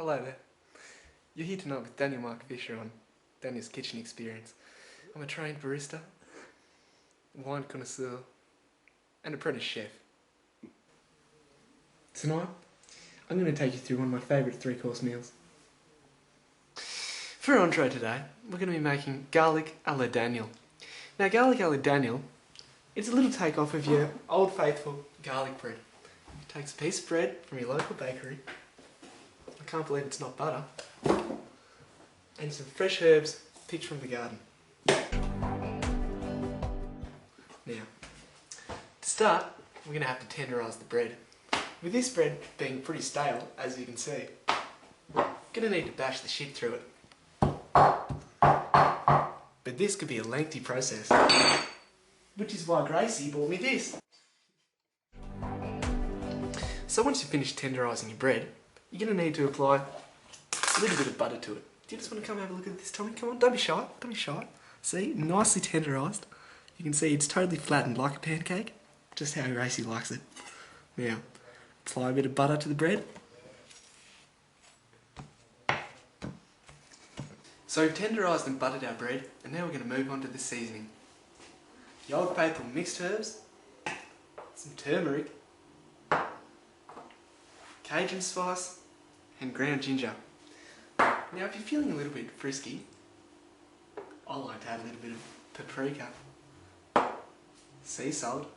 Hello there. You're here tonight with Daniel Mark Fisher on Daniel's Kitchen Experience. I'm a trained barista, wine connoisseur, and apprentice chef. Tonight, I'm going to take you through one of my favourite three-course meals. For our entree today, we're going to be making garlic a la Daniel. Now, garlic a la Daniel, it's a little take-off of your old faithful garlic bread. It takes a piece of bread from your local bakery. I can't believe it's not butter. And some fresh herbs picked from the garden. Now, to start, we're going to have to tenderise the bread. With this bread being pretty stale, as you can see, we're going to need to bash the shit through it. But this could be a lengthy process, which is why Gracie bought me this. So once you've finished tenderising your bread, you're going to need to apply a little bit of butter to it. Do you just want to come have a look at this, Tommy? Come on, don't be shy, don't be shy. See, nicely tenderised. You can see it's totally flattened like a pancake, just how Gracie likes it. Now, apply a bit of butter to the bread. So we've tenderised and buttered our bread, and now we're going to move on to the seasoning. The old faithful mixed herbs, some turmeric, Cajun spice, and ground ginger. Now if you're feeling a little bit frisky, I like to add a little bit of paprika, sea salt,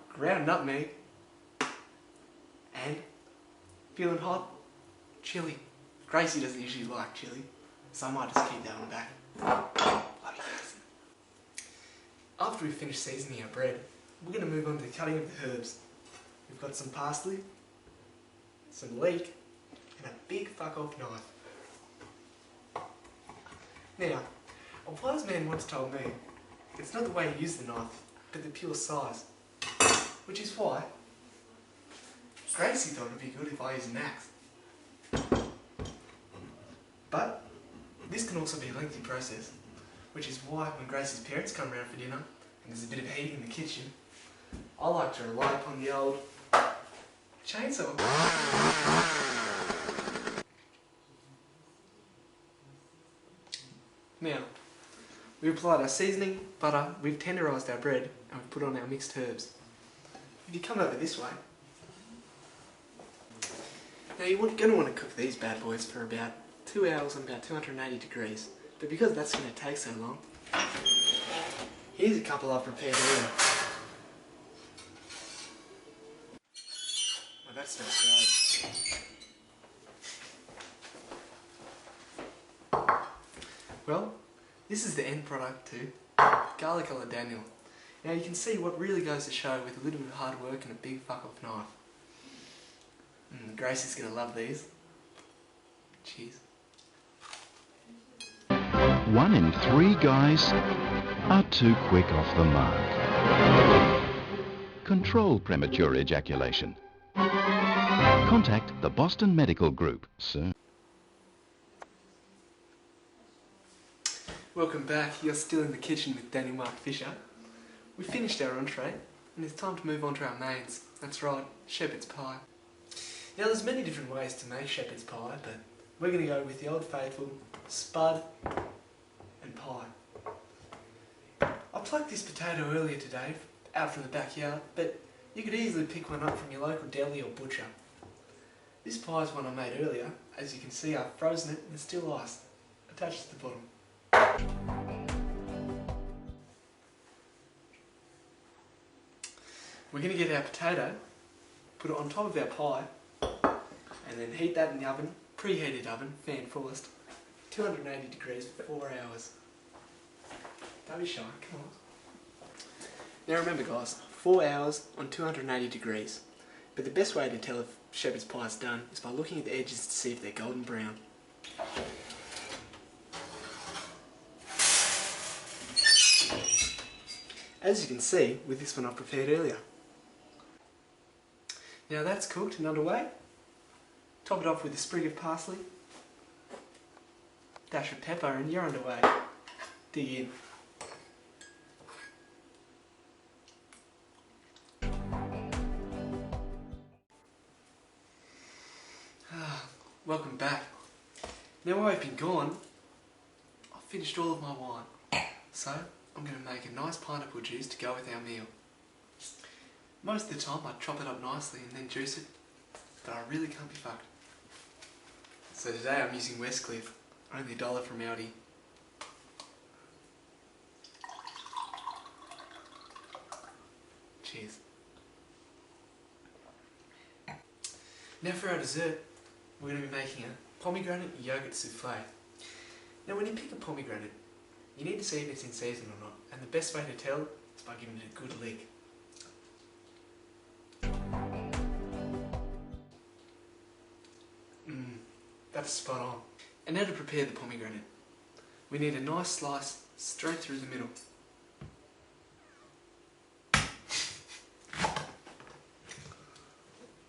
ground nutmeg, and feeling hot, chilli. Gracie doesn't usually like chilli, so I might just keep that one back. After we've finished seasoning our bread, we're going to move on to the cutting of the herbs. We've got some parsley, some leek, and a big fuck off knife. Now, a wise man once told me, it's not the way to use the knife, but the pure size. Which is why Gracie thought it would be good if I used an axe. But this can also be a lengthy process, which is why when Gracie's parents come round for dinner and there's a bit of heat in the kitchen, I like to rely upon the old chainsaw. Now, we've applied our seasoning, butter, we've tenderised our bread, and we've put on our mixed herbs. If you come over this way, now you're going to want to cook these bad boys for about 2 hours on about 280 degrees. But because that's going to take so long, here's a couple I've prepared earlier. Well, that smells great. Well, this is the end product to garlic a la Daniel. Now you can see what really goes to show with a little bit of hard work and a big fuck off knife. Gracie's going to love these. Cheers. 1 in 3 guys are too quick off the mark. Control premature ejaculation. Contact the Boston Medical Group soon. Welcome back. You're still in the kitchen with Daniel Mark Fisher. We finished our entree and it's time to move on to our mains. That's right, shepherd's pie. Now there's many different ways to make shepherd's pie, but we're going to go with the old faithful spud and pie. I plucked this potato earlier today out from the backyard, but you could easily pick one up from your local deli or butcher. This pie is one I made earlier. As you can see, I've frozen it and it's still iced, attached to the bottom. We're going to get our potato, put it on top of our pie, and then heat that in the oven, preheated oven, fan fullest, 280 degrees for 4 hours. Don't be shy, come on. Now remember guys, 4 hours on 280 degrees. But the best way to tell if shepherd's pie is done is by looking at the edges to see if they're golden brown. As you can see with this one I prepared earlier. Now that's cooked and underway. Top it off with a sprig of parsley, dash of pepper, and you're underway. Dig in. Welcome back. Now while I've been gone, I've finished all of my wine. So, I'm going to make a nice pineapple juice to go with our meal. Most of the time I chop it up nicely and then juice it, but I really can't be fucked. So today I'm using Westcliff, only $1 from Aldi. Cheers. Now for our dessert, we're going to be making a pomegranate yogurt souffle. Now when you pick a pomegranate, you need to see if it's in season or not, and the best way to tell is by giving it a good lick. That's spot on. And now to prepare the pomegranate. We need a nice slice straight through the middle.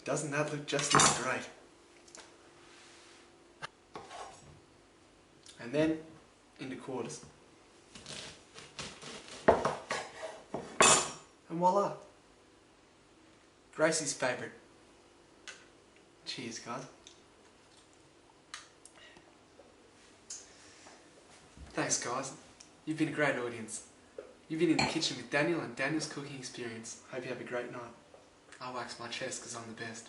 Doesn't that look just as great? And then into quarters. And voila! Gracie's favourite. Cheers, guys. Thanks, guys. You've been a great audience. You've been in the kitchen with Daniel and Daniel's cooking experience. Hope you have a great night. I'll wax my chest because I'm the best.